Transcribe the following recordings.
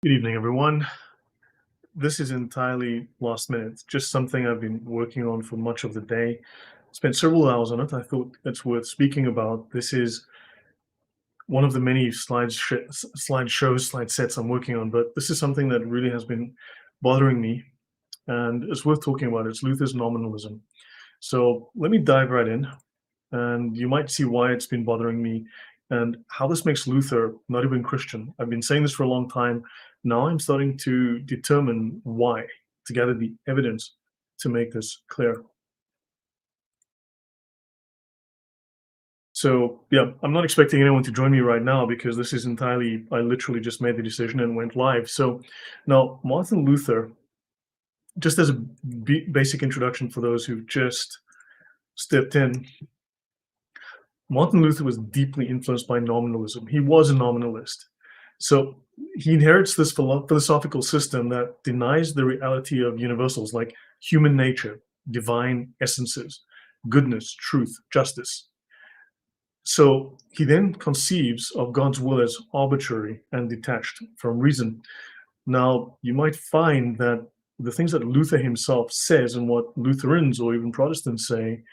Good evening, everyone. This is entirely last minute, just something I've been working on for much of the day. Spent several hours on it. I thought it's worth speaking about. This is one of the many slide sets I'm working on, but this is something that really has been bothering me, and it's worth talking about. It's Luther's nominalism. So let me dive right in, and you might see why it's been bothering me and how this makes Luther not even Christian. I've been saying this for a long time. Now I'm starting to determine why, to gather the evidence to make this clear. So, yeah, I'm not expecting anyone to join me right now because this is entirely, I literally just made the decision and went live. So, now, Martin Luther, just as a basic introduction for those who've just stepped in, Martin Luther was deeply influenced by nominalism. He was a nominalist. So he inherits this philosophical system that denies the reality of universals like human nature, divine essences, goodness, truth, justice. So he then conceives of God's will as arbitrary and detached from reason. Now, you might find that the things that Luther himself says and what Lutherans or even Protestants say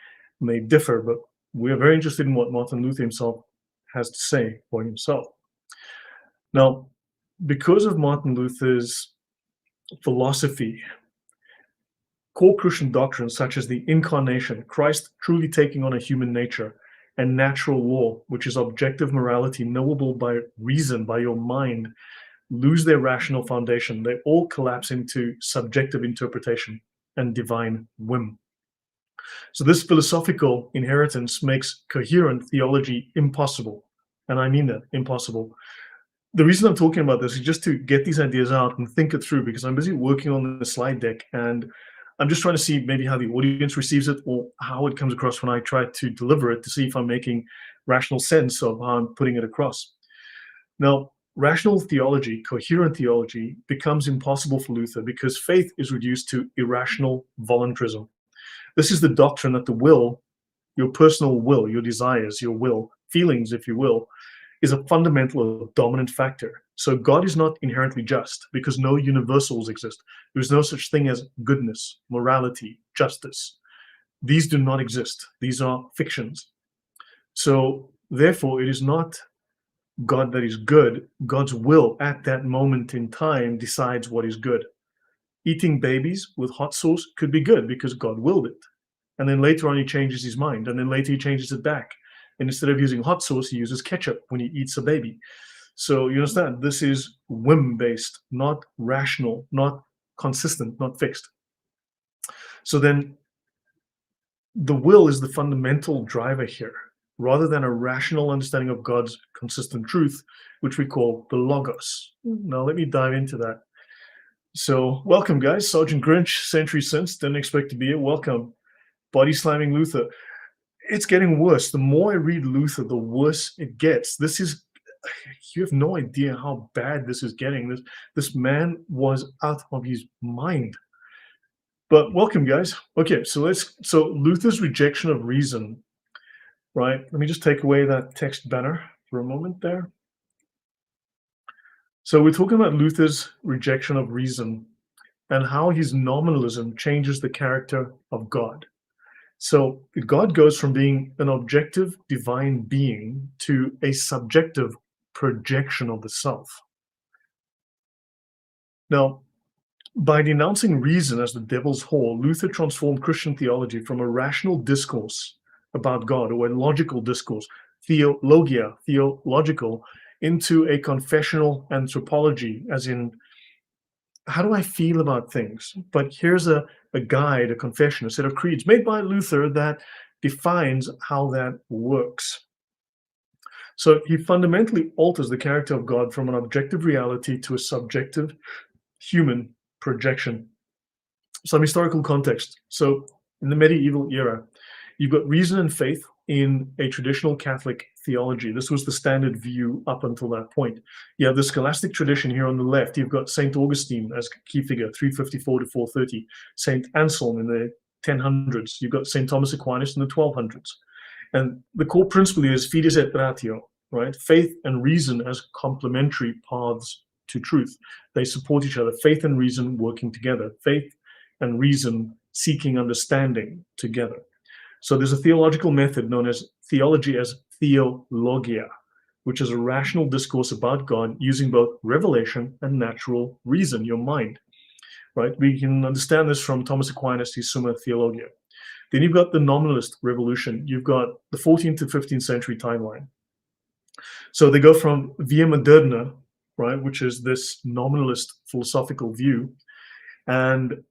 may differ, but we are very interested in what Martin Luther himself has to say for himself. Now, because of Martin Luther's philosophy, core Christian doctrines such as the Incarnation, Christ truly taking on a human nature, and natural law, which is objective morality knowable by reason, by your mind, lose their rational foundation. They all collapse into subjective interpretation and divine whim. So this philosophical inheritance makes coherent theology impossible. And I mean that, impossible. The reason I'm talking about this is just to get these ideas out and think it through, because I'm busy working on the slide deck and I'm just trying to see maybe how the audience receives it or how it comes across when I try to deliver it, to see if I'm making rational sense of how I'm putting it across. Now, rational theology, coherent theology, becomes impossible for Luther because faith is reduced to irrational voluntarism. This is the doctrine that the will, your personal will, your desires, your will, feelings, if you will, is a fundamental or dominant factor. So God is not inherently just because no universals exist. There's no such thing as goodness, morality, justice. These do not exist. These are fictions. So therefore, it is not God that is good. God's will at that moment in time decides what is good. Eating babies with hot sauce could be good because God willed it. And then later on, he changes his mind. And then later, he changes it back. And instead of using hot sauce, he uses ketchup when he eats a baby. So you understand, this is whim-based, not rational, not consistent, not fixed. So then the will is the fundamental driver here, rather than a rational understanding of God's consistent truth, which we call the Logos. Now, let me dive into that. So welcome, guys. Sergeant Grinch, century since, didn't expect to be here. Welcome. Body slamming Luther. It's getting worse. The more I read Luther, the worse it gets. This is, you have no idea how bad this is getting. This man was out of his mind. But welcome, guys. Okay, so Luther's rejection of reason, right? Let me just take away that text banner for a moment there. So we're talking about Luther's rejection of reason and how his nominalism changes the character of God. So God goes from being an objective divine being to a subjective projection of the self. Now, by denouncing reason as the devil's whore, Luther transformed Christian theology from a rational discourse about God, or a logical discourse, theological, into a confessional anthropology, as in, how do I feel about things? But here's a guide, a confession, a set of creeds made by Luther that defines how that works. So he fundamentally alters the character of God from an objective reality to a subjective human projection. Some historical context. So in the medieval era, you've got reason and faith in a traditional Catholic theology. This was the standard view up until that point. You have the scholastic tradition here on the left. You've got St. Augustine as key figure, 354 to 430. St. Anselm in the 1000s. You've got St. Thomas Aquinas in the 1200s. And the core principle is fides et ratio, right? Faith and reason as complementary paths to truth. They support each other. Faith and reason working together. Faith and reason seeking understanding together. So there's a theological method known as theology as theologia, which is a rational discourse about God using both revelation and natural reason, your mind. Right? We can understand this from Thomas Aquinas' Summa Theologia. Then you've got the nominalist revolution. You've got the 14th to 15th century timeline. So they go from via moderna, right, which is this nominalist philosophical view, and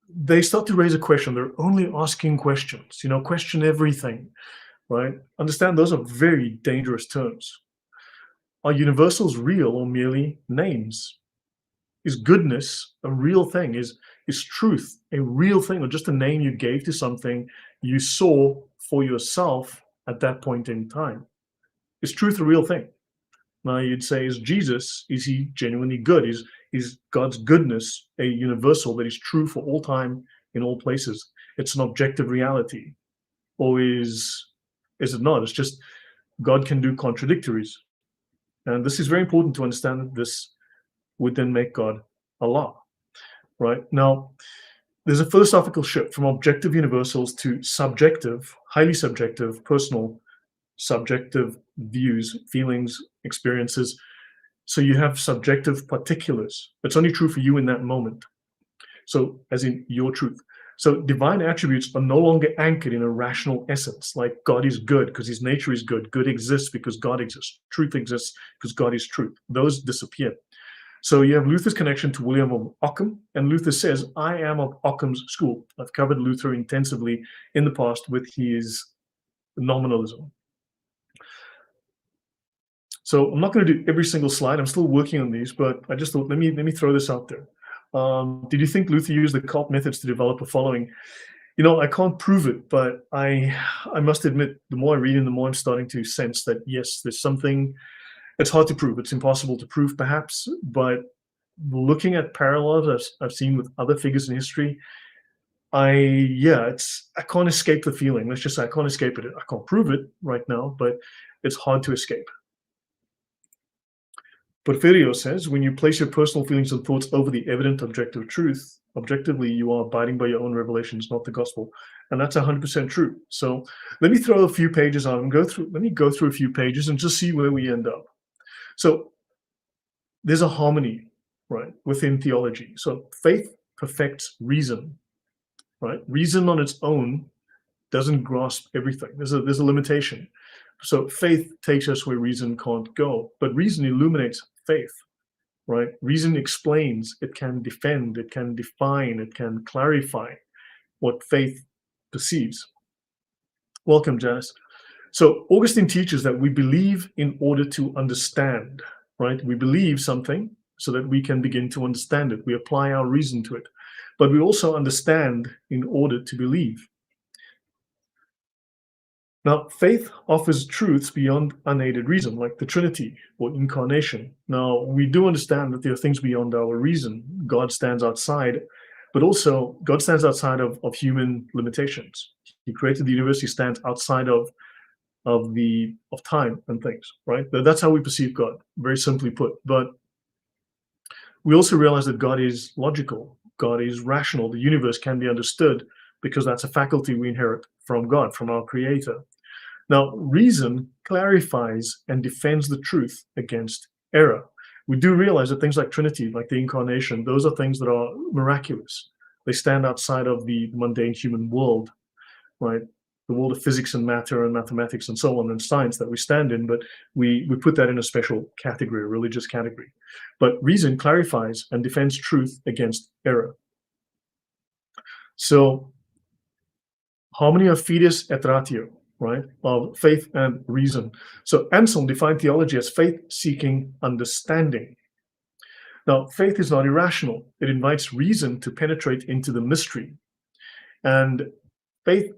they start to raise a question. They're only asking questions, question everything, right? Understand those are very dangerous terms. Are universals real or merely names? Is goodness a real thing? Is truth a real thing, or just a name you gave to something you saw for yourself at that point in time? Is truth a real thing? Now you'd say, is he genuinely good? Is God's goodness a universal that is true for all time in all places? It's an objective reality. Or is it not? It's just God can do contradictories. And this is very important to understand that this would then make God Allah, right? Now, there's a philosophical shift from objective universals to subjective, highly subjective, personal, subjective views, feelings, experiences. So you have subjective particulars. It's only true for you in that moment. So, as in your truth. So divine attributes are no longer anchored in a rational essence, like God is good because his nature is good. Good exists because God exists. Truth exists because God is truth. Those disappear. So you have Luther's connection to William of Ockham, and Luther says, I am of Ockham's school. I've covered Luther intensively in the past with his nominalism. So I'm not going to do every single slide. I'm still working on these, but I just thought, let me throw this out there. Did you think Luther used the cult methods to develop a following? I can't prove it, but I must admit, the more I read and the more I'm starting to sense that, yes, there's something. It's hard to prove. It's impossible to prove, perhaps, but looking at parallels I've seen with other figures in history, I can't escape the feeling. Let's just say I can't escape it. I can't prove it right now, but it's hard to escape. Porfirio says, when you place your personal feelings and thoughts over the evident objective truth, objectively, you are abiding by your own revelations, not the gospel. And that's 100% true. So let me throw a few pages on and let me go through a few pages and just see where we end up. So there's a harmony, right, within theology. So faith perfects reason, right? Reason on its own doesn't grasp everything. There's a limitation. So faith takes us where reason can't go, but reason illuminates faith, right? Reason explains, it can defend, it can define, it can clarify what faith perceives. Welcome, Janice. So Augustine teaches that we believe in order to understand, right? We believe something so that we can begin to understand it. We apply our reason to it, but we also understand in order to believe. Now, faith offers truths beyond unaided reason, like the Trinity or Incarnation. Now, we do understand that there are things beyond our reason. God stands outside, but also God stands outside of human limitations. He created the universe. He stands outside of time and things, right? That's how we perceive God, very simply put. But we also realize that God is logical. God is rational. The universe can be understood because that's a faculty we inherit from God, from our Creator. Now, reason clarifies and defends the truth against error. We do realize that things like Trinity, like the Incarnation, those are things that are miraculous. They stand outside of the mundane human world, right? The world of physics and matter and mathematics and so on and science that we stand in, but we put that in a special category, a religious category. But reason clarifies and defends truth against error. So, harmony of fides et ratio, right, of faith and reason. So Anselm defined theology as faith-seeking understanding. Now, faith is not irrational. It invites reason to penetrate into the mystery. And faith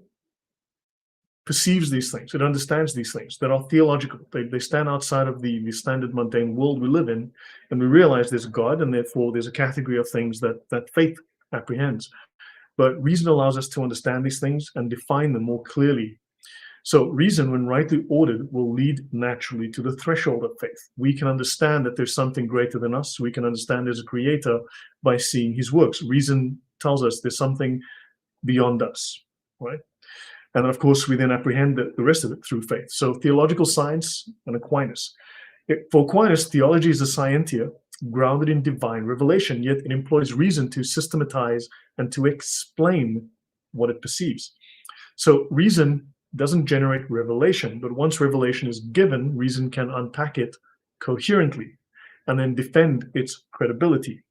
perceives these things. It understands these things that are theological. They stand outside of the standard mundane world we live in, and we realize there's God, and therefore there's a category of things that faith apprehends. But reason allows us to understand these things and define them more clearly. So reason, when rightly ordered, will lead naturally to the threshold of faith. We can understand that there's something greater than us. We can understand there's a creator by seeing his works. Reason tells us there's something beyond us, right? And of course, we then apprehend the rest of it through faith. So theological science and Aquinas. For Aquinas, theology is a scientia grounded in divine revelation, yet it employs reason to systematize and to explain what it perceives. So reason doesn't generate revelation, but once revelation is given, reason can unpack it coherently and then defend its credibility.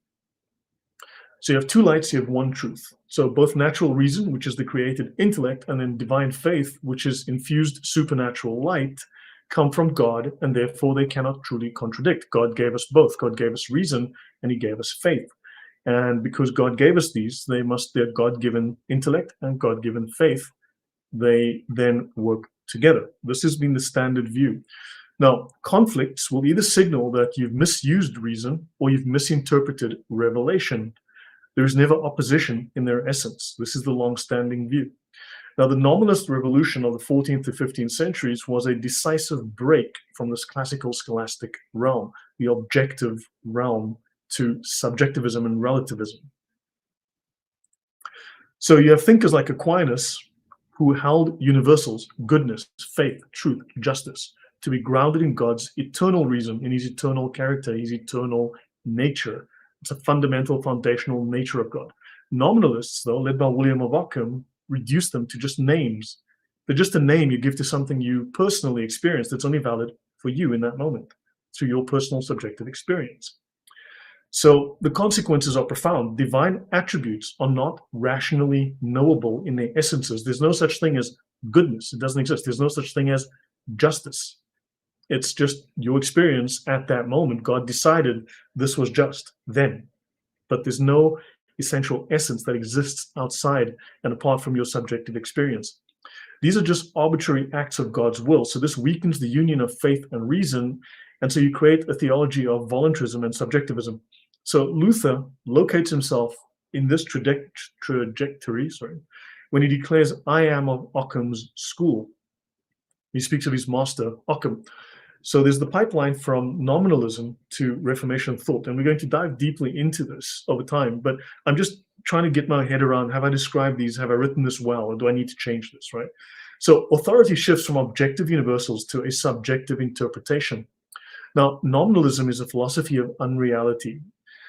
So you have two lights, you have one truth. So both natural reason, which is the created intellect, and then divine faith, which is infused supernatural light, come from God, and therefore they cannot truly contradict. God gave us both. God gave us reason, and he gave us faith. And because God gave us these, their God-given intellect and God-given faith, they then work together. This has been the standard view. Now, conflicts will either signal that you've misused reason or you've misinterpreted revelation. There is never opposition in their essence. This is the long-standing view. Now, the nominalist revolution of the 14th to 15th centuries was a decisive break from this classical scholastic realm, the objective realm, to subjectivism and relativism. So you have thinkers like Aquinas who held universals, goodness, faith, truth, justice, to be grounded in God's eternal reason, in his eternal character, his eternal nature. It's a fundamental, foundational nature of God. Nominalists, though, led by William of Ockham, reduce them to just names. They're just a name you give to something you personally experience that's only valid for you in that moment, through your personal subjective experience. So the consequences are profound. Divine attributes are not rationally knowable in their essences. There's no such thing as goodness. It doesn't exist. There's no such thing as justice. It's just your experience at that moment. God decided this was just then. But there's no essential essence that exists outside and apart from your subjective experience. These are just arbitrary acts of God's will. So this weakens the union of faith and reason. And so you create a theology of voluntarism and subjectivism. So Luther locates himself in this trajectory, when he declares, I am of Ockham's school. He speaks of his master, Ockham. So there's the pipeline from nominalism to Reformation thought, and we're going to dive deeply into this over time, but I'm just trying to get my head around, have I described these, have I written this well, or do I need to change this, right? So authority shifts from objective universals to a subjective interpretation. Now, nominalism is a philosophy of unreality.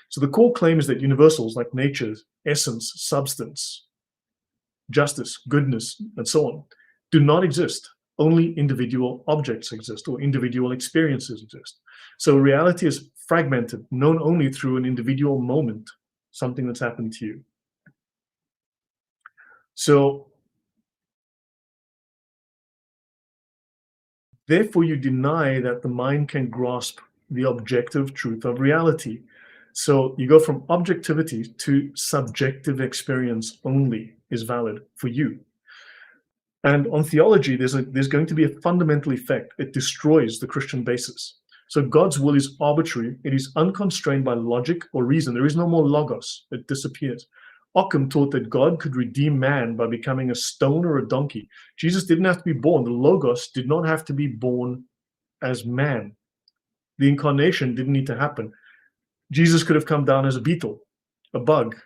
So the core claim is that universals like nature, essence, substance, justice, goodness, and so on, do not exist. Only individual objects exist, or individual experiences exist. So reality is fragmented, known only through an individual moment, something that's happened to you. So therefore, you deny that the mind can grasp the objective truth of reality. So you go from objectivity to subjective experience only is valid for you. And on theology, there's going to be a fundamental effect. It destroys the Christian basis. So God's will is arbitrary. It is unconstrained by logic or reason. There is no more logos. It disappears. Ockham taught that God could redeem man by becoming a stone or a donkey. Jesus didn't have to be born. The logos did not have to be born as man. The incarnation didn't need to happen. Jesus could have come down as a beetle, a bug,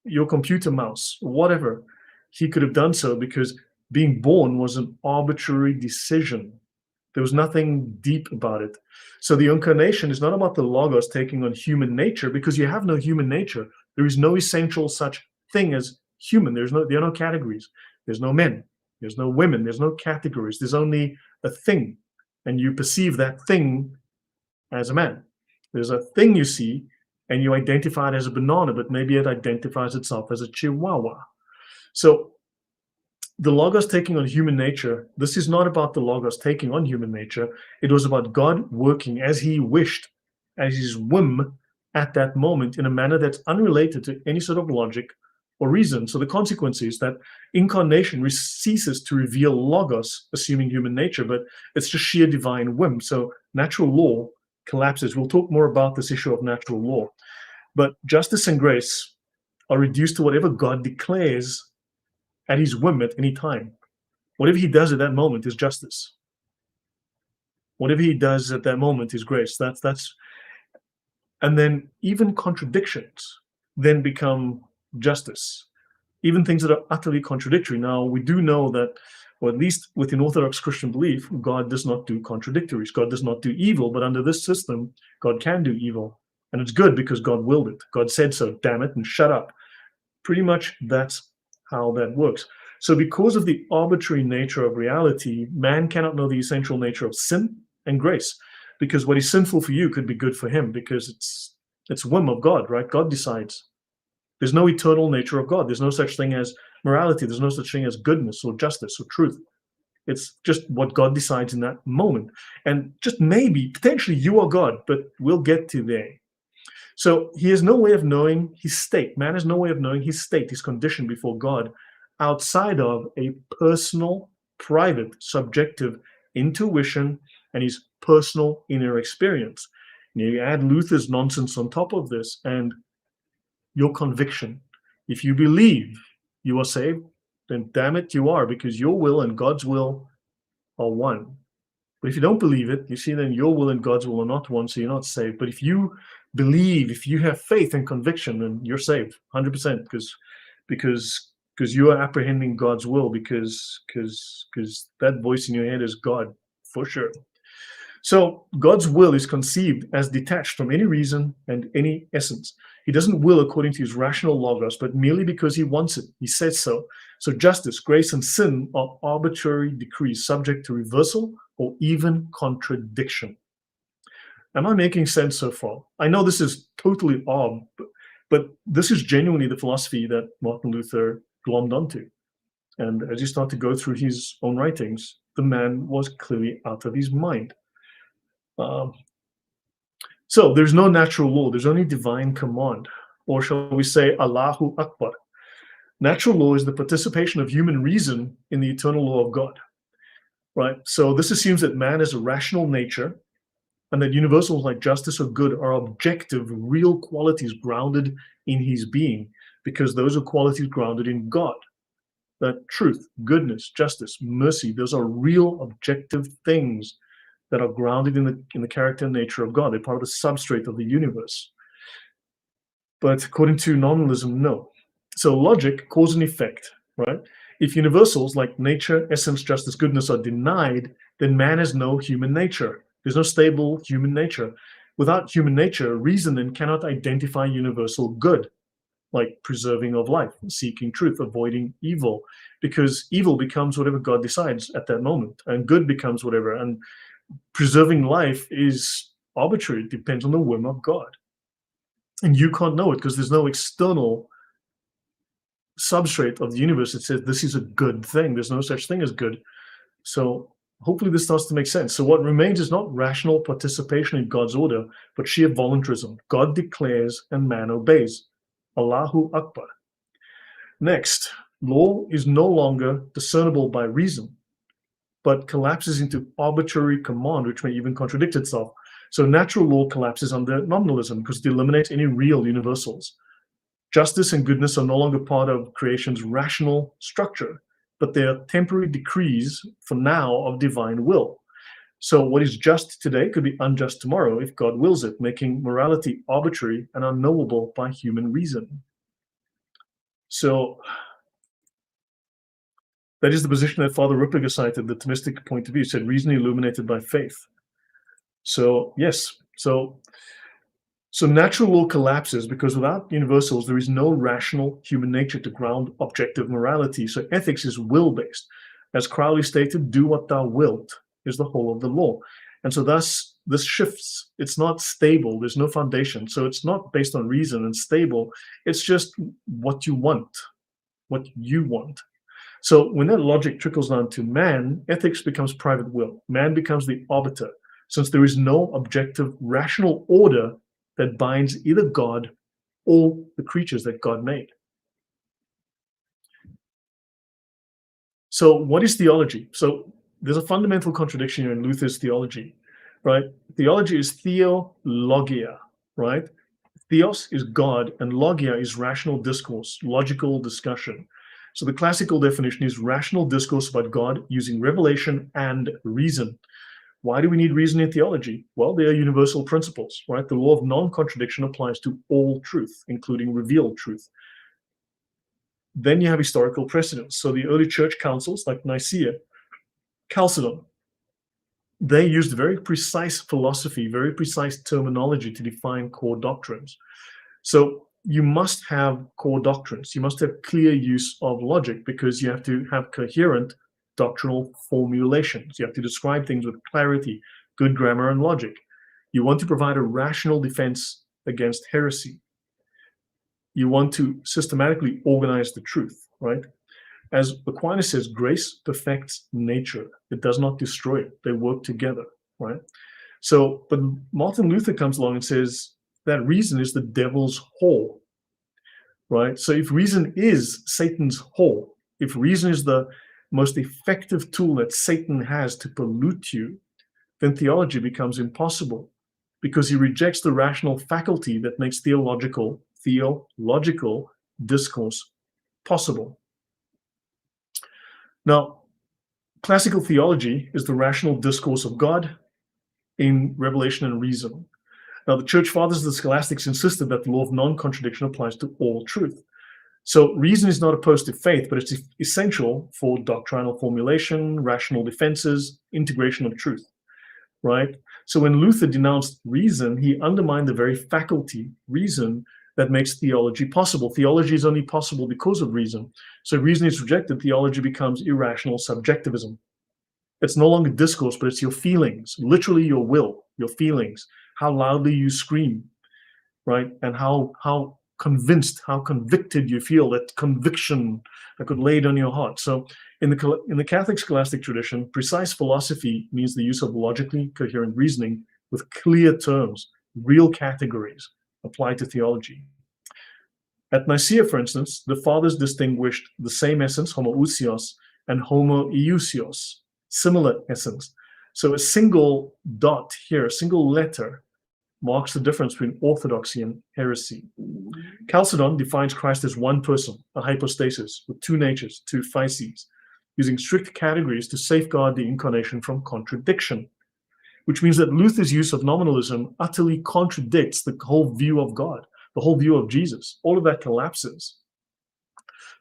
your computer mouse, whatever. He could have done so because being born was an arbitrary decision. There was nothing deep about it. So the incarnation is not about the logos taking on human nature, because you have no human nature. There is no essential such thing as human. There are no categories. There's no men. There's no women. There's no categories. There's only a thing. And you perceive that thing as a man. There's a thing you see, and you identify it as a banana, but maybe it identifies itself as a chihuahua. So the logos taking on human nature, this is not about the logos taking on human nature. It was about God working as he wished, as his whim at that moment, in a manner that's unrelated to any sort of logic or reason. So the consequence is that incarnation ceases to reveal logos, assuming human nature, but it's just sheer divine whim. So natural law collapses. We'll talk more about this issue of natural law. But justice and grace are reduced to whatever God declares at his whim at any time. Whatever he does at that moment is justice. Whatever he does at that moment is grace. And then even contradictions then become justice. Even things that are utterly contradictory. Now, we do know that, or at least within Orthodox Christian belief, God does not do contradictories. God does not do evil, but under this system, God can do evil. And it's good because God willed it. God said so, damn it, and shut up. Pretty much that's how that works. So because of the arbitrary nature of reality, man cannot know the essential nature of sin and grace. Because what is sinful for you could be good for him, because it's whim of God, right? God decides. There's no eternal nature of God. There's no such thing as morality. There's no such thing as goodness or justice or truth. It's just what God decides in that moment. And just maybe, potentially, you are God, but we'll get to there. So he has no way of knowing his state. Man has no way of knowing his state, his condition before God, outside of a personal, private, subjective intuition and his personal inner experience. You add Luther's nonsense on top of this, and your conviction. If you believe you are saved, then damn it, you are, because your will and God's will are one. But if you don't believe it, you see, then your will and God's will are not one, so you're not saved. But if you believe, if you have faith and conviction, then you're saved 100%, because you are apprehending God's will, because that voice in your head is God for sure. So God's will is conceived as detached from any reason and any essence. He doesn't will according to his rational logos, but merely because he wants it. He says so. So justice, grace, and sin are arbitrary decrees subject to reversal or even contradiction. Am I making sense so far? I know this is totally odd, but this is genuinely the philosophy that Martin Luther glommed onto. And as you start to go through his own writings, the man was clearly out of his mind. So there's no natural law, there's only divine command, or shall we say Allahu Akbar. Natural law is the participation of human reason in the eternal law of God, right? So this assumes that man has a rational nature and that universals like justice or good are objective, real qualities grounded in his being, because those are qualities grounded in God. That truth, goodness, justice, mercy, those are real objective things that are grounded in the character and nature of God. They're part of the substrate of the universe. But according to nominalism, no. So logic, cause and effect, right? If universals like nature, essence, justice, goodness are denied, then man has no human nature. There's no stable human nature. Without human nature, reason then cannot identify universal good, like preserving of life, seeking truth, avoiding evil, because evil becomes whatever God decides at that moment, and good becomes whatever. And preserving life is arbitrary. It depends on the whim of God. And you can't know it because there's no external substrate of the universe that says this is a good thing. There's no such thing as good. So hopefully this starts to make sense. So what remains is not rational participation in God's order, but sheer voluntarism. God declares and man obeys. Allahu Akbar. Next, law is no longer discernible by reason, but collapses into arbitrary command, which may even contradict itself. So natural law collapses under nominalism because it eliminates any real universals. Justice and goodness are no longer part of creation's rational structure, but they are temporary decrees for now of divine will. So what is just today could be unjust tomorrow if God wills it, making morality arbitrary and unknowable by human reason. So that is the position that Father Rippliger cited, the Thomistic point of view, said reason illuminated by faith. So yes, so natural law collapses because without universals, there is no rational human nature to ground objective morality. So ethics is will-based. As Crowley stated, do what thou wilt is the whole of the law. And so thus, this shifts. It's not stable. There's no foundation. So it's not based on reason and stable. It's just what you want, what you want. So when that logic trickles down to man, ethics becomes private will. Man becomes the arbiter, since there is no objective rational order that binds either God or the creatures that God made. So what is theology? So there's a fundamental contradiction here in Luther's theology, right? Theology is theologia, right? Theos is God and logia is rational discourse, logical discussion. So the classical definition is rational discourse about God using revelation and reason. Why do we need reason in theology? Well, they are universal principles, right? The law of non-contradiction applies to all truth, including revealed truth. Then you have historical precedents. So the early church councils like Nicaea, Chalcedon, they used very precise philosophy, very precise terminology to define core doctrines. So you must have core doctrines. You must have clear use of logic because you have to have coherent doctrinal formulations. You have to describe things with clarity, good grammar, and logic. You want to provide a rational defense against heresy. You want to systematically organize the truth, right? As Aquinas says, grace perfects nature. It does not destroy it. They work together, right? So, but Martin Luther comes along and says that reason is the devil's whore, right? So if reason is Satan's whore, if reason is the most effective tool that Satan has to pollute you, then theology becomes impossible because he rejects the rational faculty that makes theological discourse possible. Now, classical theology is the rational discourse of God in revelation and reason. Now, the church fathers and the scholastics insisted that the law of non-contradiction applies to all truth. So reason is not opposed to faith, but it's essential for doctrinal formulation, rational defenses, integration of truth, right? So when Luther denounced reason, he undermined the very faculty, reason, that makes theology possible. Theology is only possible because of reason. So reason is rejected, theology becomes irrational subjectivism. It's no longer discourse, but it's your feelings, literally your will, your feelings, how loudly you scream, right? And how convinced, how convicted you feel, that conviction that could lay it on your heart. So in the Catholic scholastic tradition, precise philosophy means the use of logically coherent reasoning with clear terms, real categories applied to theology. At Nicaea, for instance, the fathers distinguished the same essence, homoousios, and homoiousios, similar essence. So a single dot here, a single letter, marks the difference between orthodoxy and heresy. Chalcedon defines Christ as one person, a hypostasis, with two natures, two physes, using strict categories to safeguard the Incarnation from contradiction, which means that Luther's use of nominalism utterly contradicts the whole view of God, the whole view of Jesus. All of that collapses.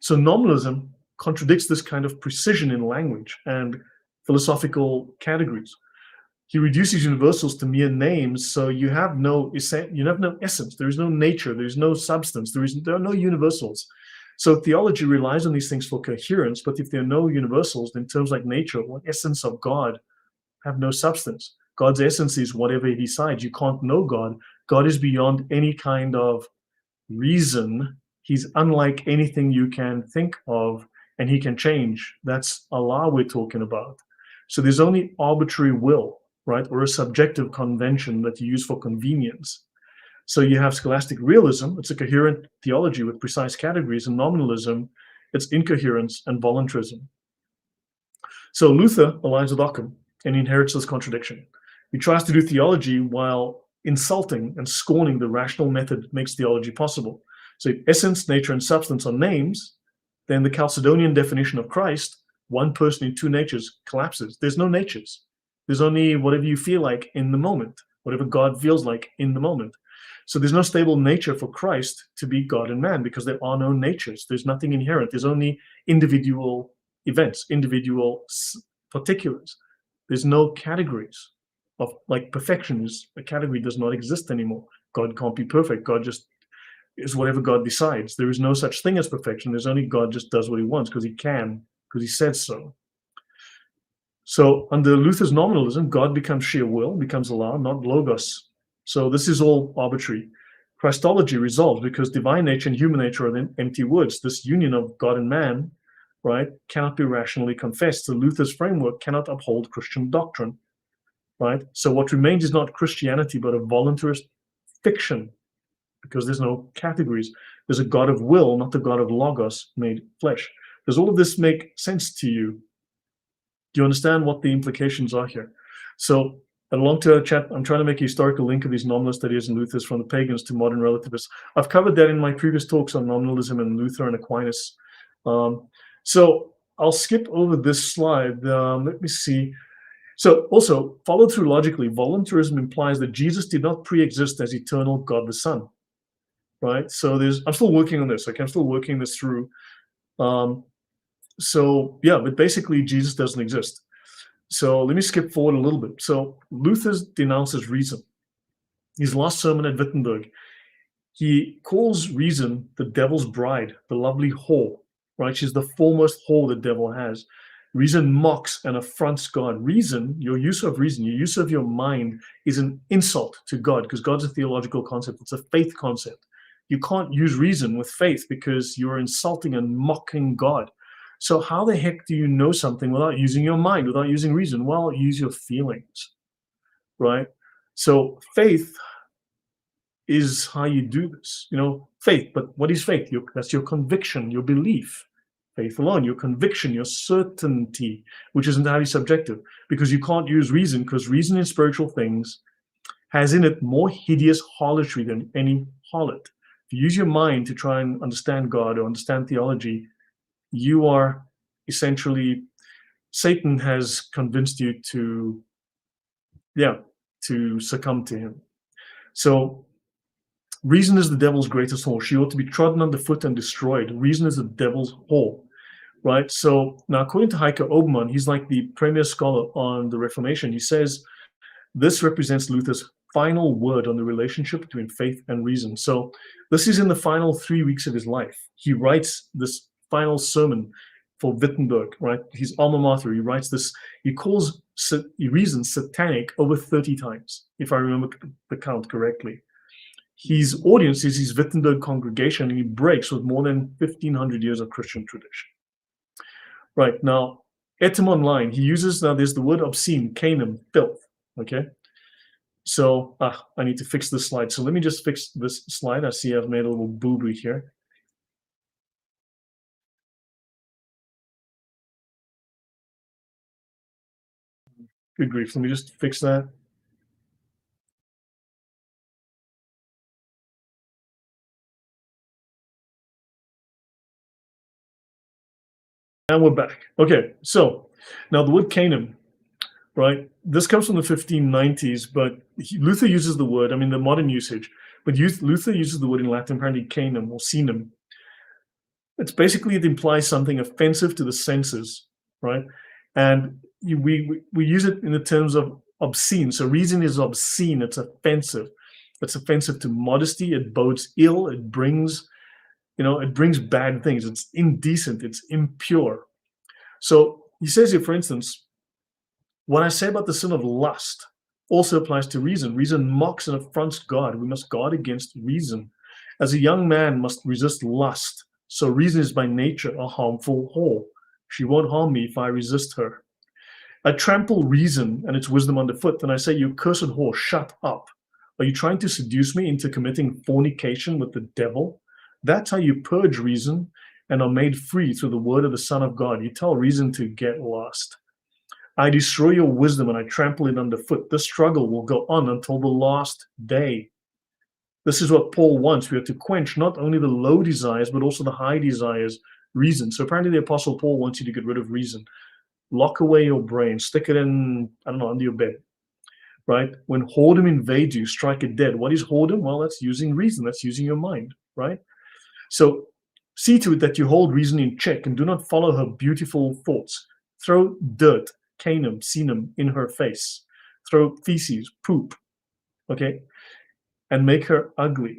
So nominalism contradicts this kind of precision in language and philosophical categories. He reduces universals to mere names, so you have no essence. There is no nature. There is no substance. There are no universals. So theology relies on these things for coherence. But if there are no universals, then terms like nature or essence of God have no substance. God's essence is whatever he decides. You can't know God. God is beyond any kind of reason. He's unlike anything you can think of, and he can change. That's Allah we're talking about. So there's only arbitrary will, right, or a subjective convention that you use for convenience. So you have scholastic realism. It's a coherent theology with precise categories, and nominalism, it's incoherence and voluntarism. So Luther aligns with Occam and inherits this contradiction. He tries to do theology while insulting and scorning the rational method that makes theology possible. So if essence, nature, and substance are names, then the Chalcedonian definition of Christ, one person in two natures, collapses. There's no natures. There's only whatever you feel like in the moment, whatever God feels like in the moment. So there's no stable nature for Christ to be God and man because there are no natures. There's nothing inherent. There's only individual events, individual particulars. There's no categories of, like, perfection is a category does not exist anymore. God can't be perfect. God just is whatever God decides. There is no such thing as perfection. There's only God just does what he wants because he can, because he said so. So under Luther's nominalism, God becomes sheer will, becomes Allah, not logos. So this is all arbitrary. Christology resolves because divine nature and human nature are empty words. This union of God and man, right, cannot be rationally confessed. So Luther's framework cannot uphold Christian doctrine, right? So what remains is not Christianity, but a voluntarist fiction, because there's no categories. There's a God of will, not the God of logos made flesh. Does all of this make sense to you? Do you understand what the implications are here? So along to our chat, I'm trying to make a historical link of these nominalist ideas and Luther's from the pagans to modern relativists. I've covered that in my previous talks on nominalism and Luther and Aquinas. So I'll skip over this slide. Let me see. So also, followed through logically, voluntarism implies that Jesus did not pre-exist as eternal God the Son, right? So I'm still working on this. Okay, I'm still working this through. Um, so yeah, but basically Jesus doesn't exist. So let me skip forward a little bit. So Luther denounces reason. His last sermon at Wittenberg, he calls reason the devil's bride, the lovely whore, right? She's the foremost whore the devil has. Reason mocks and affronts God. Reason, your use of reason, your use of your mind is an insult to God because God's a theological concept. It's a faith concept. You can't use reason with faith because you're insulting and mocking God. So how the heck do you know something without using your mind, without using reason? Well, use your feelings, right? So faith is how you do this. Faith. But what is faith? That's your conviction, your belief. Faith alone, your conviction, your certainty, which is entirely subjective because you can't use reason because reason in spiritual things has in it more hideous harlotry than any harlot. If you use your mind to try and understand God or understand theology, you are essentially, Satan has convinced you to succumb to him. So reason is the devil's greatest whore. She ought to be trodden underfoot and destroyed. Reason is the devil's whore, right? So now, according to Heike Obermann, he's like the premier scholar on the Reformation. He says this represents Luther's final word on the relationship between faith and reason. So this is in the final 3 weeks of his life. He writes this final sermon for Wittenberg, right? His alma mater. He writes this. He calls reason satanic over 30 times, if I remember the count correctly. His audience is his Wittenberg congregation, and he breaks with more than 1,500 years of Christian tradition. Right, now, etym online, he uses, now there's the word obscene, canem, filth, okay? So, I need to fix this slide. So let me just fix this slide. I see I've made a little boo-boo here. Good grief, let me just fix that. And we're back. Okay, so now the word canem, right? This comes from the 1590s, but Luther uses the word, I mean, the modern usage, but Luther uses the word in Latin, apparently canem or senum. It's basically, it implies something offensive to the senses, right? And we use it in the terms of obscene. So reason is obscene. It's offensive. It's offensive to modesty. It bodes ill. It brings bad things. It's indecent. It's impure. So he says here, for instance, what I say about the sin of lust also applies to reason. Reason mocks and affronts God. We must guard against reason. As a young man must resist lust, so reason is by nature a harmful whore. She won't harm me if I resist her. I trample reason and its wisdom underfoot, and I say, you cursed whore, shut up. Are you trying to seduce me into committing fornication with the devil? That's how you purge reason and are made free through the word of the Son of God. You tell reason to get lost. I destroy your wisdom and I trample it underfoot. This struggle will go on until the last day. This is what Paul wants. We have to quench not only the low desires, but also the high desires, reason. So apparently the Apostle Paul wants you to get rid of reason. Lock away your brain, stick it in, I don't know, under your bed, right? When whoredom invades you, strike it dead. What is whoredom? Well, that's using reason. That's using your mind, right? So see to it that you hold reason in check and do not follow her beautiful thoughts. Throw dirt, canem, senum in her face. Throw feces, poop, okay? And make her ugly.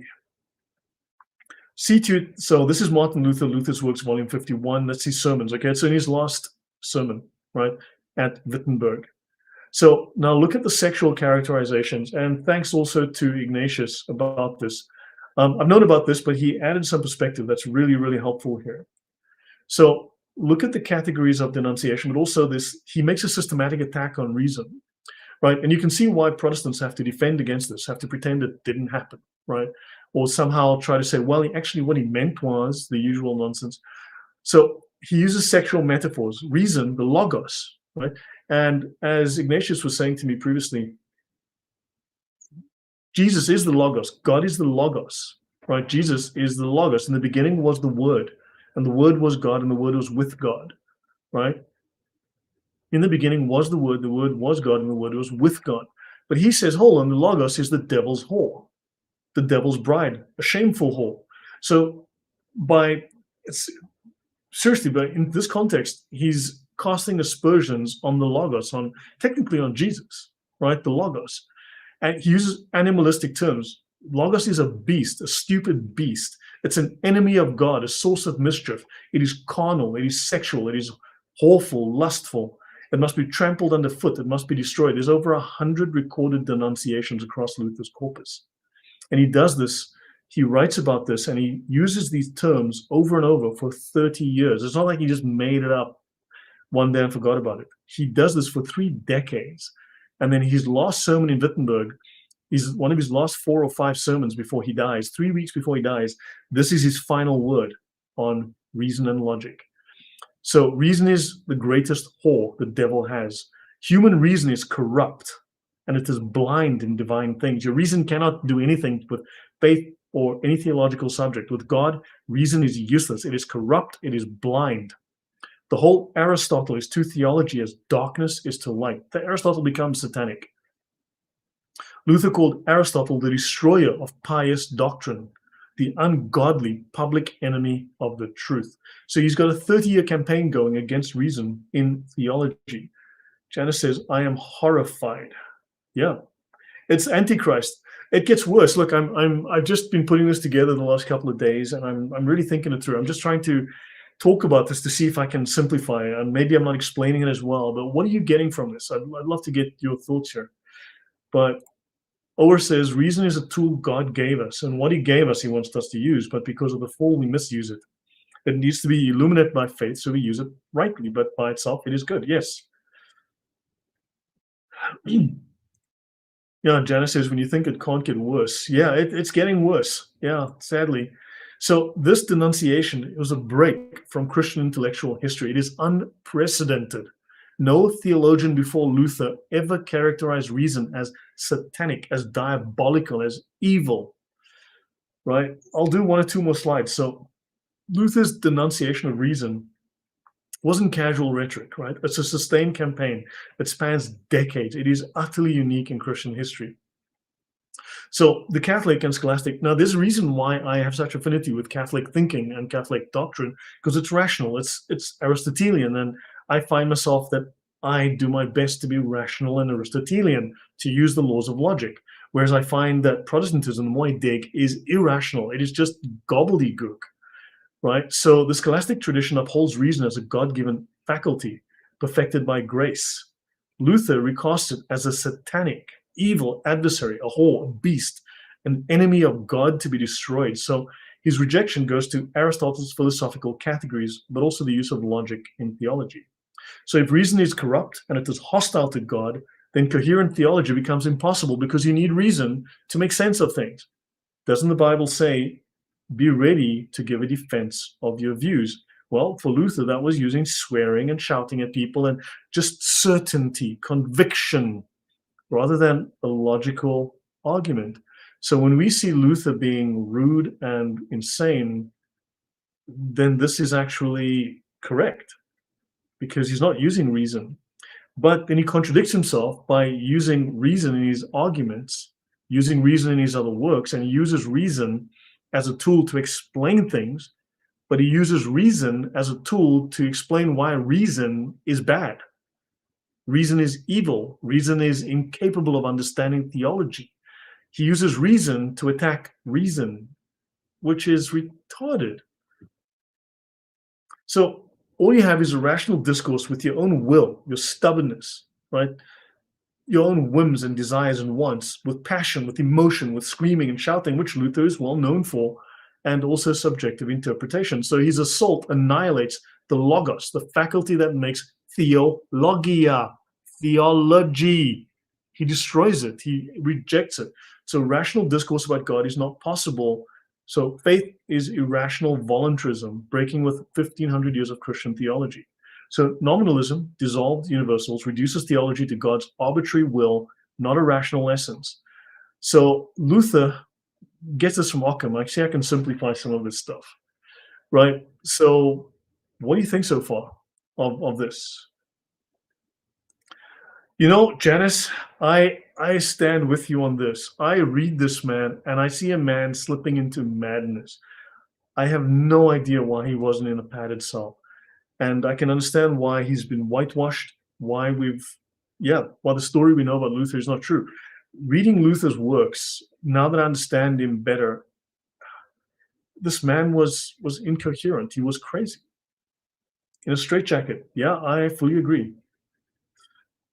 See to it, so this is Martin Luther, Luther's Works, volume 51. That's his sermons, okay? It's in his last sermon, right, at Wittenberg. So now look at the sexual characterizations, and thanks also to Ignatius about this. I've known about this, but he added some perspective that's really, really helpful here. So look at the categories of denunciation, but also this, he makes a systematic attack on reason, right? And you can see why Protestants have to defend against this, have to pretend it didn't happen, right? Or somehow try to say, well, actually what he meant was the usual nonsense. So he uses sexual metaphors, reason, the logos, right? And as Ignatius was saying to me previously, Jesus is the logos. God is the logos, right? Jesus is the logos. In the beginning was the word. And the Word was God, and the Word was with God, right? In the beginning was the Word was God, and the Word was with God. But he says, hold on, the Logos is the devil's whore, the devil's bride, a shameful whore. So seriously, but in this context, he's casting aspersions on the Logos, technically on Jesus, right? The Logos. And he uses animalistic terms. Logos is a beast, a stupid beast. It's an enemy of God, a source of mischief. It is carnal, it is sexual, it is whoreful, lustful. It must be trampled underfoot, it must be destroyed. There's over 100 recorded denunciations across Luther's corpus. And he does this, he writes about this, and he uses these terms over and over for 30 years. It's not like he just made it up one day and forgot about it. He does this for 3 decades. And then his last sermon in Wittenberg, one of his last 4 or 5 sermons before he dies, 3 weeks before he dies, this is his final word on reason and logic. So reason is the greatest whore the devil has. Human reason is corrupt, and it is blind in divine things. Your reason cannot do anything with faith or any theological subject. With God, reason is useless. It is corrupt. It is blind. The whole Aristotle is to theology as darkness is to light. The Aristotle becomes satanic. Luther called Aristotle the destroyer of pious doctrine, the ungodly public enemy of the truth. So he's got a 30-year campaign going against reason in theology. Janice says, I am horrified. Yeah, it's Antichrist. It gets worse. Look, I've just been putting this together the last couple of days, and I'm really thinking it through. I'm just trying to talk about this to see if I can simplify it, and maybe I'm not explaining it as well. But what are you getting from this? I'd love to get your thoughts here. But Ower says reason is a tool God gave us, and what he gave us, he wants us to use. But because of the fall, we misuse it. It needs to be illuminated by faith, so we use it rightly. But by itself, it is good. Yes. Yeah, Janice says, when you think it can't get worse. Yeah, it's getting worse. Yeah, sadly. So this denunciation, it was a break from Christian intellectual history. It is unprecedented. No theologian before Luther ever characterized reason as satanic, as diabolical, as evil, right? I'll do 1 or 2 more slides. So Luther's denunciation of reason wasn't casual rhetoric, right? It's a sustained campaign that spans decades. It is utterly unique in Christian history. So the Catholic and scholastic, now there's a reason why I have such affinity with Catholic thinking and Catholic doctrine, because it's rational, it's Aristotelian, and I find myself that I do my best to be rational and Aristotelian, to use the laws of logic. Whereas I find that Protestantism, the more I dig, is irrational. It is just gobbledygook. Right? So the scholastic tradition upholds reason as a God-given faculty perfected by grace. Luther recasts it as a satanic, evil adversary, a whore, a beast, an enemy of God to be destroyed. So his rejection goes to Aristotle's philosophical categories, but also the use of logic in theology. So if reason is corrupt and it is hostile to God, then coherent theology becomes impossible, because you need reason to make sense of things. Doesn't the Bible say, be ready to give a defense of your views? Well, for Luther, that was using swearing and shouting at people and just certainty, conviction, rather than a logical argument. So when we see Luther being rude and insane, then this is actually correct, because he's not using reason. But then he contradicts himself by using reason in his arguments, using reason in his other works, and he uses reason as a tool to explain things, but he uses reason as a tool to explain why reason is bad. Reason is evil. Reason is incapable of understanding theology. He uses reason to attack reason, which is retarded. So all you have is a rational discourse with your own will, your stubbornness, right? Your own whims and desires and wants, with passion, with emotion, with screaming and shouting, which Luther is well known for, and also subjective interpretation. So his assault annihilates the logos, the faculty that makes theologia, theology. He destroys it. He rejects it. So rational discourse about God is not possible. So faith is irrational voluntarism, breaking with 1,500 years of Christian theology. So nominalism, dissolved universals, reduces theology to God's arbitrary will, not a rational essence. So Luther gets this from Occam. Actually, I can simplify some of this stuff. right? So, what do you think so far of this? Janice, I stand with you on this. I read this man and I see a man slipping into madness. I have no idea why he wasn't in a padded cell. And I can understand why he's been whitewashed, why the story we know about Luther is not true. Reading Luther's works, now that I understand him better, this man was incoherent. He was crazy. In a straitjacket. Yeah, I fully agree.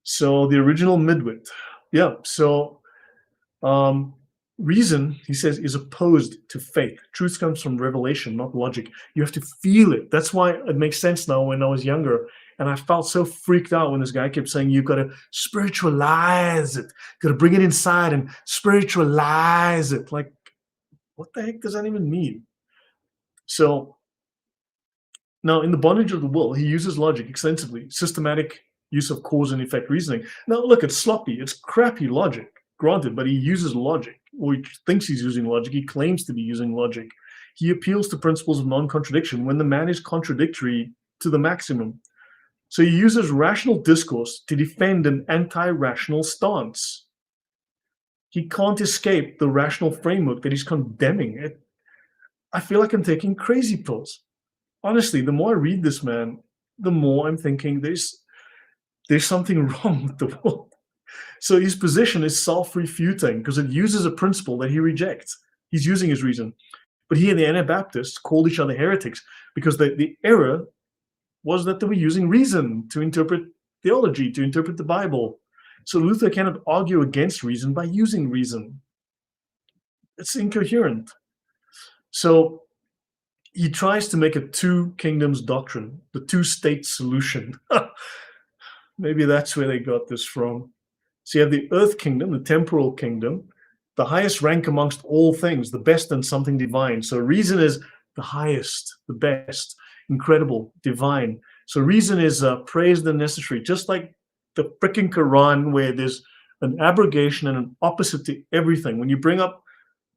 So the original midwit. Yeah. So um, reason, he says, is opposed to faith. Truth comes from revelation, not logic. You have to feel it. That's why it makes sense now. When I was younger, and I felt so freaked out when this guy kept saying, you've got to spiritualize it, got to bring it inside and spiritualize it. Like, what the heck does that even mean? So now, in The Bondage of the Will, he uses logic extensively, systematic use of cause and effect reasoning. Now, look, it's sloppy, it's crappy logic, granted, but he uses logic, or he thinks he's using logic, he claims to be using logic. He appeals to principles of non contradiction when the man is contradictory to the maximum. So he uses rational discourse to defend an anti rational stance. He can't escape the rational framework that he's condemning. I feel like I'm taking crazy pills. Honestly, the more I read this man, the more I'm thinking there's something wrong with the world. So his position is self-refuting because it uses a principle that he rejects. He's using his reason. But he and the Anabaptists called each other heretics because the error was that they were using reason to interpret theology, to interpret the Bible. So Luther cannot argue against reason by using reason. It's incoherent. So he tries to make a two kingdoms doctrine, the two-state solution. Maybe that's where they got this from. So you have the earth kingdom, the temporal kingdom, the highest rank amongst all things, the best and something divine. So reason is the highest, the best, incredible, divine. So reason is praised and necessary, just like the freaking Quran, where there's an abrogation and an opposite to everything. When you bring up,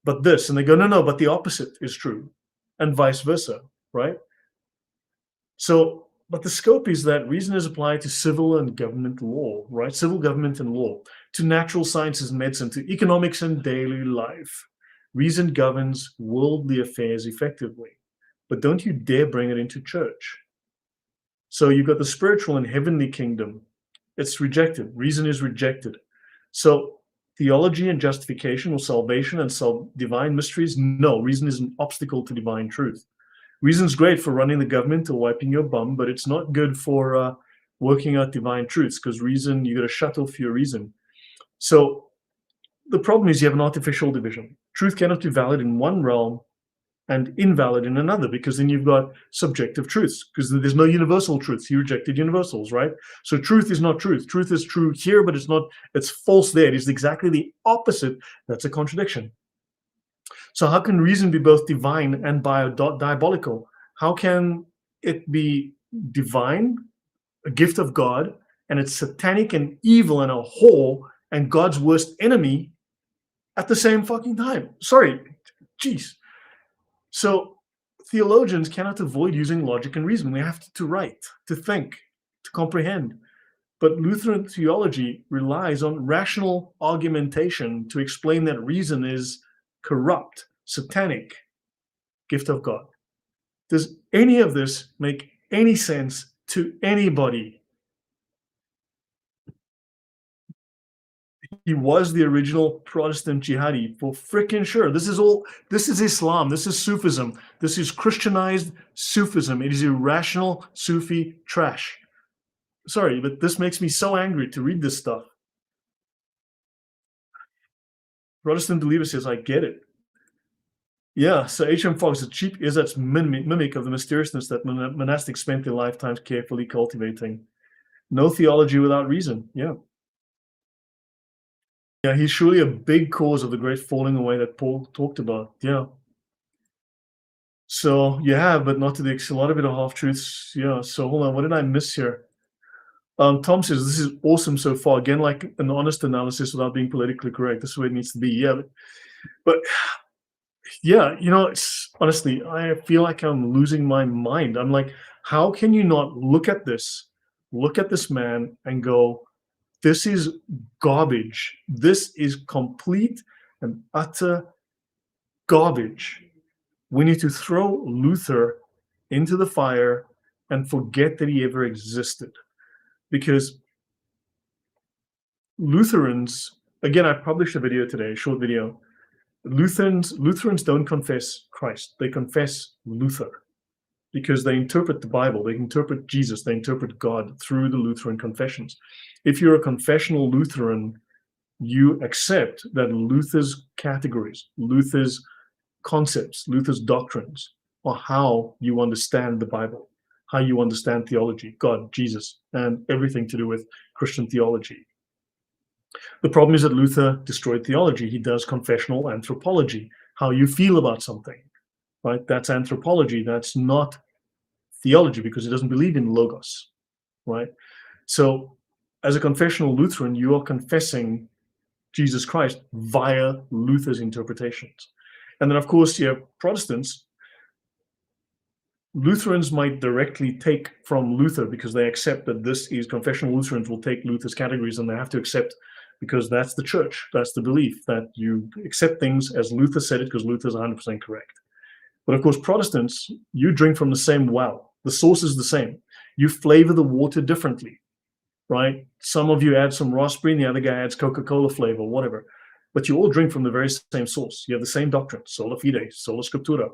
but this, and they go, no, no, but the opposite is true, and vice versa, right? So, but the scope is that reason is applied to civil and government law, right? Civil government and law, to natural sciences and medicine, to economics and daily life. Reason governs worldly affairs effectively, but don't you dare bring it into church. So you've got the spiritual and heavenly kingdom. It's rejected. Reason is rejected. So theology and justification or salvation and divine mysteries, no, reason is an obstacle to divine truth. Reason's great for running the government or wiping your bum, but it's not good for working out divine truths, because reason, you got to shut off your reason. So the problem is you have an artificial division. Truth cannot be valid in one realm and invalid in another, because then you've got subjective truths, because there's no universal truths. He rejected universals, right? So truth is not truth. Truth is true here, but it's false there. It is exactly the opposite. That's a contradiction. So how can reason be both divine and diabolical? How can it be divine, a gift of God, and it's satanic and evil and a whore and God's worst enemy at the same fucking time? Sorry, jeez. So theologians cannot avoid using logic and reason. We have to write, to think, to comprehend. But Lutheran theology relies on rational argumentation to explain that reason is corrupt, satanic, gift of God. Does any of this make any sense to anybody? He was the original Protestant jihadi, for freaking sure. This is Islam, this is Sufism, this is Christianized Sufism. It is irrational Sufi trash. Sorry, but this makes me so angry to read this stuff. Protestant believer says, I get it. Yeah, so H.M. Fox, a cheap Izzat's mimic of the mysteriousness that monastics spent their lifetimes carefully cultivating. No theology without reason. Yeah. Yeah, he's surely a big cause of the great falling away that Paul talked about. Yeah. So you have, but not to the extent. A lot of it are half truths. Yeah. So hold on, what did I miss here? Tom says this is awesome so far. Again, like an honest analysis without being politically correct. This is where it needs to be. Yeah, but Yeah, it's honestly, I feel like I'm losing my mind. I'm like, how can you not look at this man and go, this is garbage. This is complete and utter garbage. We need to throw Luther into the fire and forget that he ever existed. Because Lutherans, again, I published a video today, a short video. Lutherans don't confess Christ, they confess Luther, because they interpret the Bible, they interpret Jesus, they interpret God through the Lutheran confessions. If you're a confessional Lutheran, you accept that Luther's categories, Luther's concepts, Luther's doctrines are how you understand the Bible, how you understand theology, God, Jesus, and everything to do with Christian theology. The problem is that Luther destroyed theology. He does confessional anthropology, how you feel about something, right? That's anthropology. That's not theology, because he doesn't believe in logos, right? So, as a confessional Lutheran, you are confessing Jesus Christ via Luther's interpretations. And then, of course, you have Protestants. Lutherans might directly take from Luther because they accept that this is confessional Lutherans will take Luther's categories, and they have to accept, because that's the church, that's the belief, that you accept things as Luther said it because Luther's 100% correct. But of course, Protestants, you drink from the same well. The source is the same. You flavor the water differently, right? Some of you add some raspberry, and the other guy adds Coca-Cola flavor, whatever. But you all drink from the very same source. You have the same doctrine, sola fide, sola scriptura,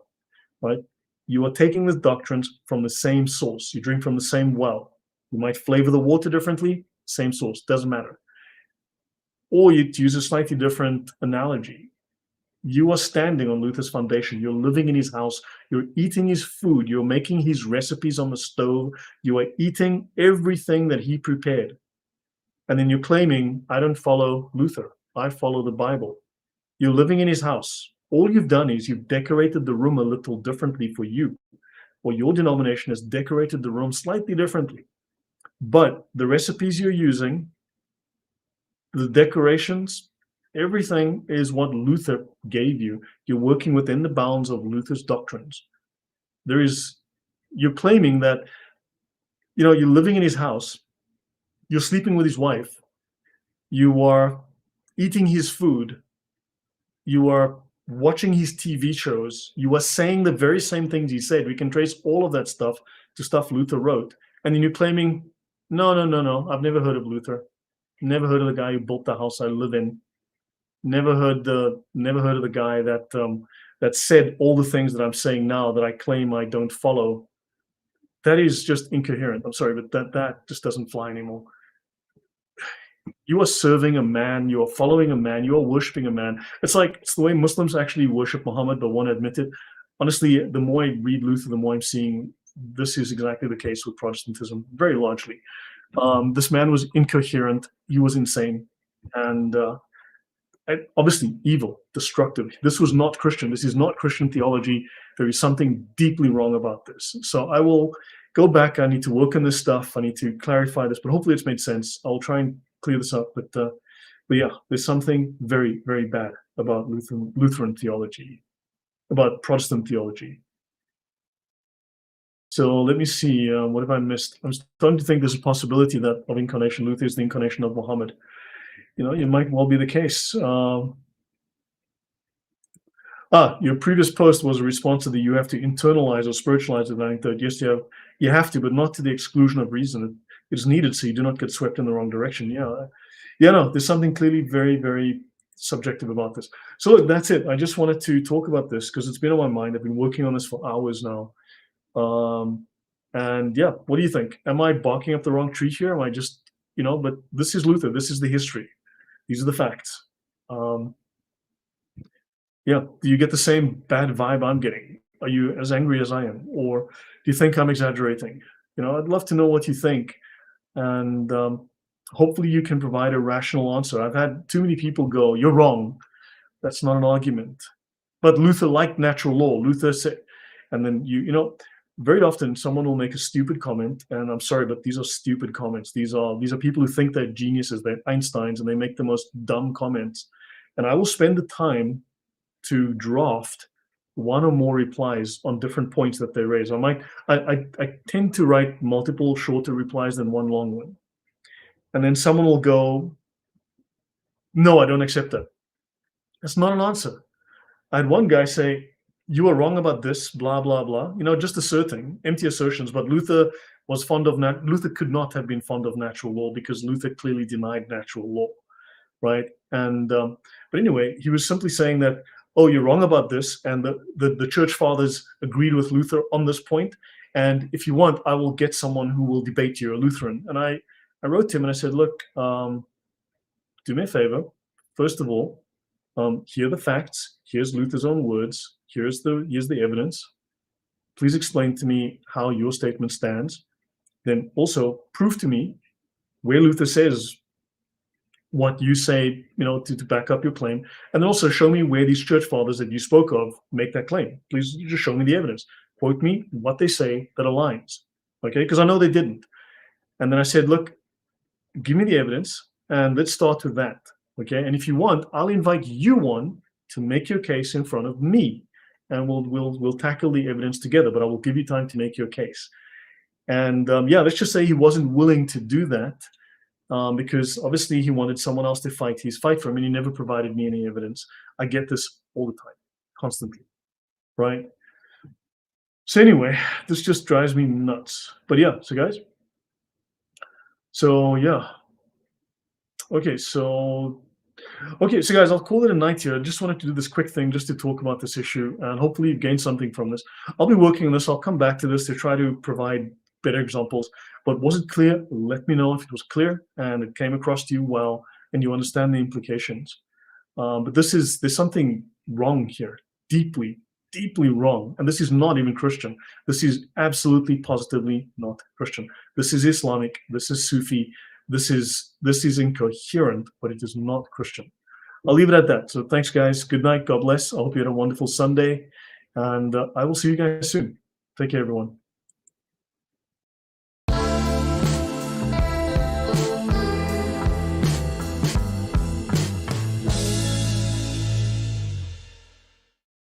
right? You are taking the doctrines from the same source. You drink from the same well. You might flavor the water differently, same source, doesn't matter. Or you use a slightly different analogy. You are standing on Luther's foundation. You're living in his house. You're eating his food. You're making his recipes on the stove. You are eating everything that he prepared. And then you're claiming, I don't follow Luther. I follow the Bible. You're living in his house. All you've done is you've decorated the room a little differently for you, or your denomination has decorated the room slightly differently. But the recipes you're using, the decorations, everything is what Luther gave you. You're working within the bounds of Luther's doctrines. You're claiming that, you're living in his house, you're sleeping with his wife, you are eating his food, you are watching his TV shows, you are saying the very same things he said. We can trace all of that stuff to stuff Luther wrote. And then you're claiming, no, no, no, no, I've never heard of Luther. Never heard of the guy who built the house I live in. Never heard of the guy that said all the things that I'm saying now that I claim I don't follow. That is just incoherent. I'm sorry, but that just doesn't fly anymore. You are serving a man, you are following a man, you are worshiping a man. It's the way Muslims actually worship Muhammad, but won't admit it. Honestly, the more I read Luther, the more I'm seeing this is exactly the case with Protestantism, very largely. This man was incoherent, he was insane, and obviously evil, destructive. This was not Christian. This is not Christian theology. There is something deeply wrong about this. So I will go back. I need to work on this stuff. I need to clarify this, but hopefully it's made sense. I'll try and clear this up. But yeah, there's something very, very bad about Lutheran theology, about Protestant theology. So let me see. What have I missed? I'm starting to think there's a possibility that of incarnation, Luther is the incarnation of Muhammad. It might well be the case. Your previous post was a response to the you have to internalize or spiritualize the divine third. Yes, you have to, but not to the exclusion of reason. It is needed so you do not get swept in the wrong direction. No, there's something clearly very, very subjective about this. So look, that's it. I just wanted to talk about this because it's been on my mind. I've been working on this for hours now. And yeah, what do you think? Am I barking up the wrong tree here? Am I just, but this is Luther. This is the history. These are the facts. Yeah, do you get the same bad vibe I'm getting? Are you as angry as I am? Or do you think I'm exaggerating? I'd love to know what you think. And hopefully you can provide a rational answer. I've had too many people go, you're wrong. That's not an argument. But Luther liked natural law. Luther said, and then very often someone will make a stupid comment, and I'm sorry, but these are stupid comments. These are people who think they're geniuses, they're Einsteins, and they make the most dumb comments. And I will spend the time to draft one or more replies on different points that they raise. I tend to write multiple shorter replies than one long one. And then someone will go, no, I don't accept that. That's not an answer. I had one guy say, you are wrong about this, blah, blah, blah. Just asserting, empty assertions. But Luther was fond of Luther could not have been fond of natural law because Luther clearly denied natural law, right? And but anyway, he was simply saying that, oh, you're wrong about this, and the church fathers agreed with Luther on this point. And if you want, I will get someone who will debate you, a Lutheran. And I wrote to him and I said, look, do me a favor. First of all, here are the facts. Here's Luther's own words. Here's the evidence. Please explain to me how your statement stands. Then also prove to me where Luther says what you say, to back up your claim. And then also show me where these church fathers that you spoke of make that claim. Please just show me the evidence. Quote me what they say that aligns. Okay, because I know they didn't. And then I said, look, give me the evidence and let's start with that. Okay, and if you want, I'll invite you on to make your case in front of me, and we'll tackle the evidence together. But I will give you time to make your case. And let's just say he wasn't willing to do that because obviously he wanted someone else to fight his fight for him, and he never provided me any evidence. I get this all the time, constantly, right? So anyway, this just drives me nuts. But yeah, so guys. So yeah. Okay, so guys, I'll call it a night here. I just wanted to do this quick thing just to talk about this issue, and hopefully you've gained something from this. I'll be working on this. I'll come back to this to try to provide better examples. But was it clear? Let me know if it was clear and it came across to you well and you understand the implications. But there's something wrong here, deeply, deeply wrong. And this is not even Christian. This is absolutely, positively not Christian. This is Islamic. This is Sufi. This is incoherent, but it is not Christian. I'll leave it at that. So thanks, guys. Good night. God bless. I hope you had a wonderful Sunday. And I will see you guys soon. Take care, everyone.